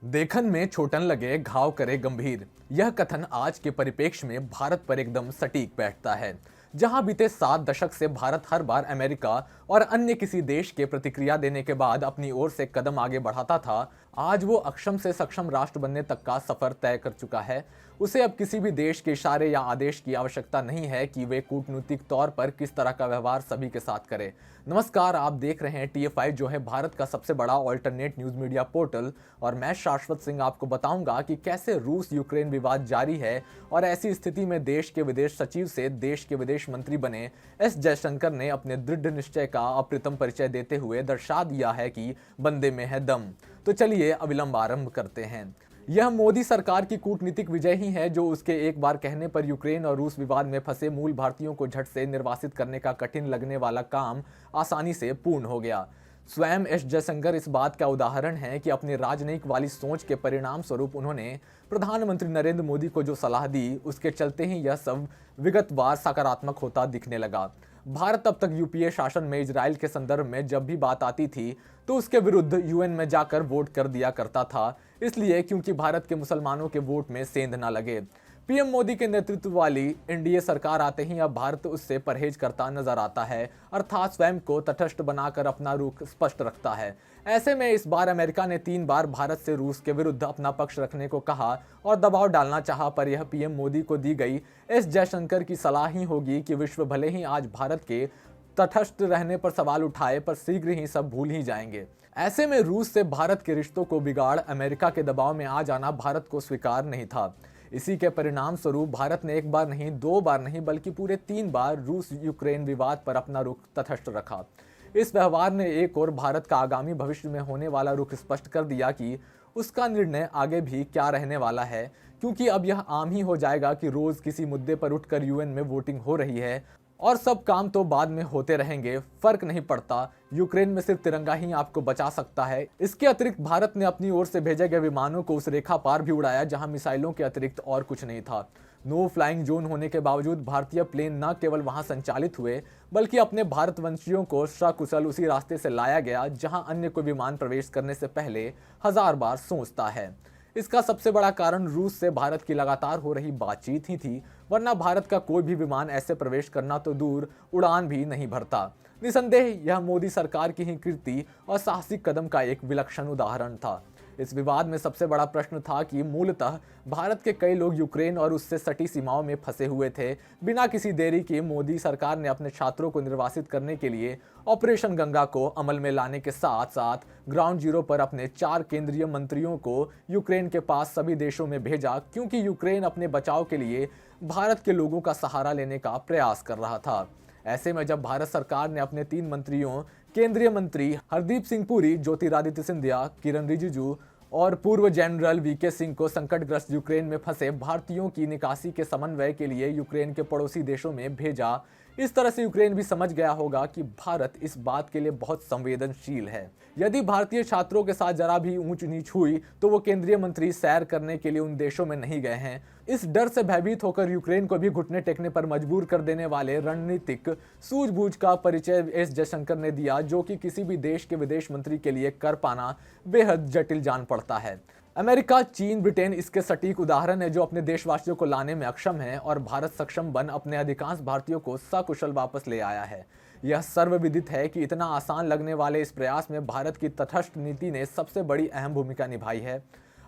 देखन में छोटन लगे घाव करे गंभीर। यह कथन आज के परिप्रेक्ष्य में भारत पर एकदम सटीक बैठता है। जहां बीते 7 दशक से भारत हर बार अमेरिका और अन्य किसी देश के प्रतिक्रिया देने के बाद अपनी ओर से कदम आगे बढ़ाता था, आज वो अक्षम से सक्षम राष्ट्र बनने तक का सफर तय कर चुका है। उसे अब किसी भी देश के इशारे या आदेश की आवश्यकता नहीं है कि वे कूटनीतिक तौर पर किस तरह का व्यवहार सभी के साथ करे। नमस्कार, आप देख रहे हैं TF5, जो है भारत का सबसे बड़ा ऑल्टरनेट न्यूज मीडिया पोर्टल, और मैं शाश्वत सिंह आपको बताऊंगा कि कैसे रूस यूक्रेन विवाद जारी है और ऐसी स्थिति में देश के विदेश सचिव से देश के विदेश मंत्री बने एस जयशंकर ने अपने दृढ़ निश्चय का अप्रतिम परिचय देते हुए दर्शा दिया है कि बंदे में है दम। तो चलिए अविलंब आरंभ करते हैं। यह मोदी सरकार की कूटनीतिक विजय ही है जो उसके एक बार कहने पर यूक्रेन और रूस विवाद में फंसे मूल भारतीयों को झट से निर्वासित करने का कठिन लगने वाला काम आसानी से पूर्ण हो गया। स्वयं एस जयशंकर इस बात का उदाहरण है कि अपनी राजनयिक वाली सोच के परिणाम स्वरूप उन्होंने प्रधानमंत्री नरेंद्र मोदी को जो सलाह दी, उसके चलते ही यह सब विगतवार सकारात्मक होता दिखने लगा। भारत अब तक यूपीए शासन में इजराइल के संदर्भ में जब भी बात आती थी तो उसके विरुद्ध यूएन में जाकर वोट कर दिया करता था, इसलिए क्योंकि भारत के मुसलमानों के वोट में सेंध न लगे। पीएम मोदी के नेतृत्व वाली एनडीए सरकार आते ही अब भारत उससे परहेज करता नजर आता है, अर्थात स्वयं को तटस्थ बनाकर अपना रुख स्पष्ट रखता है। ऐसे में इस बार अमेरिका ने 3 बार भारत से रूस के विरुद्ध अपना पक्ष रखने को कहा और दबाव डालना चाहा, पर यह पीएम मोदी को दी गई एस जयशंकर की सलाह ही होगी कि विश्व भले ही आज भारत के तटस्थ रहने पर सवाल उठाए, पर शीघ्र ही सब भूल ही जाएंगे। ऐसे में रूस से भारत के रिश्तों को बिगाड़ अमेरिका के दबाव में आ जाना भारत को स्वीकार नहीं था। इसी के परिणाम स्वरूप भारत ने एक बार नहीं, 2 बार नहीं, बल्कि पूरे 3 बार रूस यूक्रेन विवाद पर अपना रुख तटस्थ रखा। इस व्यवहार ने एक और भारत का आगामी भविष्य में होने वाला रुख स्पष्ट कर दिया कि उसका निर्णय आगे भी क्या रहने वाला है, क्योंकि अब यह आम ही हो जाएगा कि रोज किसी मुद्दे पर उठकर यूएन में वोटिंग हो रही है और सब काम तो बाद में होते रहेंगे, फर्क नहीं पड़ता। यूक्रेन में सिर्फ तिरंगा ही आपको बचा सकता है। इसके अतिरिक्त भारत ने अपनी ओर से भेजे गए विमानों को उस रेखा पार भी उड़ाया जहां मिसाइलों के अतिरिक्त और कुछ नहीं था। नो फ्लाइंग जोन होने के बावजूद भारतीय प्लेन न केवल वहां संचालित हुए, बल्कि अपने भारतवंशियों को सकुशल उसी रास्ते से लाया गया जहां अन्य कोई विमान प्रवेश करने से पहले 1000 बार सोचता है। इसका सबसे बड़ा कारण रूस से भारत की लगातार हो रही बातचीत ही थी, वरना भारत का कोई भी विमान ऐसे प्रवेश करना तो दूर, उड़ान भी नहीं भरता। निसंदेह यह मोदी सरकार की ही कीर्ति और साहसिक कदम का एक विलक्षण उदाहरण था। इस विवाद में सबसे बड़ा प्रश्न था कि मूलतः भारत के कई लोग यूक्रेन और उससे सटी सीमाओं में फंसे हुए थे। बिना किसी देरी के मोदी सरकार ने अपने छात्रों को निर्वासित करने के लिए ऑपरेशन गंगा को अमल में लाने के साथ साथ ग्राउंड जीरो पर अपने 4 केंद्रीय मंत्रियों को यूक्रेन के पास सभी देशों में भेजा, क्योंकि यूक्रेन अपने बचाव के लिए भारत के लोगों का सहारा लेने का प्रयास कर रहा था। ऐसे में जब भारत सरकार ने अपने 3 मंत्रियों, केंद्रीय मंत्री हरदीप सिंह पुरी, ज्योतिरादित्य सिंधिया, किरण रिजिजू और पूर्व जनरल वीके सिंह को संकटग्रस्त यूक्रेन में फंसे भारतीयों की निकासी के समन्वय के लिए यूक्रेन के पड़ोसी देशों में भेजा, इस तरह से यूक्रेन भी समझ गया होगा कि भारत इस बात के लिए बहुत संवेदनशील है। यदि भारतीय छात्रों के साथ जरा भी ऊंच नीच हुई तो वो केंद्रीय मंत्री सैर करने के लिए उन देशों में नहीं गए हैं। इस डर से भयभीत होकर यूक्रेन को भी घुटने टेकने पर मजबूर कर देने वाले रणनीतिक सूझबूझ का परिचय एस जयशंकर ने दिया, जो कि किसी भी देश के विदेश मंत्री के लिए कर पाना बेहद जटिल जान पड़ता है। अमेरिका, चीन, ब्रिटेन इसके सटीक उदाहरण है जो अपने देशवासियों को लाने में अक्षम है, और भारत सक्षम बन अपने अधिकांश भारतीयों को सकुशल वापस ले आया है। यह सर्वविदित है कि इतना आसान लगने वाले इस प्रयास में भारत की तटस्थ नीति ने सबसे बड़ी अहम भूमिका निभाई है।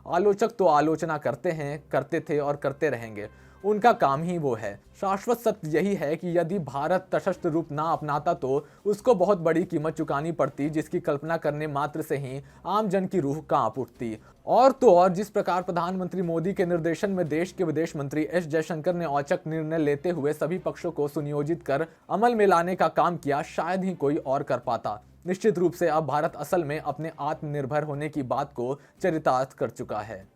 आलोचक तो आलोचना करते हैं, करते थे और करते रहेंगे, उनका काम ही वो है। शाश्वत सत्य यही है कि यदि भारत तटस्थ रूप ना अपनाता तो उसको बहुत बड़ी कीमत चुकानी पड़ती, जिसकी कल्पना करने मात्र से ही आम जन की रूह कांप उठती। और तो और जिस प्रकार प्रधानमंत्री मोदी के निर्देशन में देश के विदेश मंत्री एस जयशंकर ने औचक निर्णय लेते हुए सभी पक्षों को सुनियोजित कर अमल में लाने का काम किया, शायद ही कोई और कर पाता। निश्चित रूप से अब भारत असल में अपने आत्मनिर्भर होने की बात को चरितार्थ कर चुका है।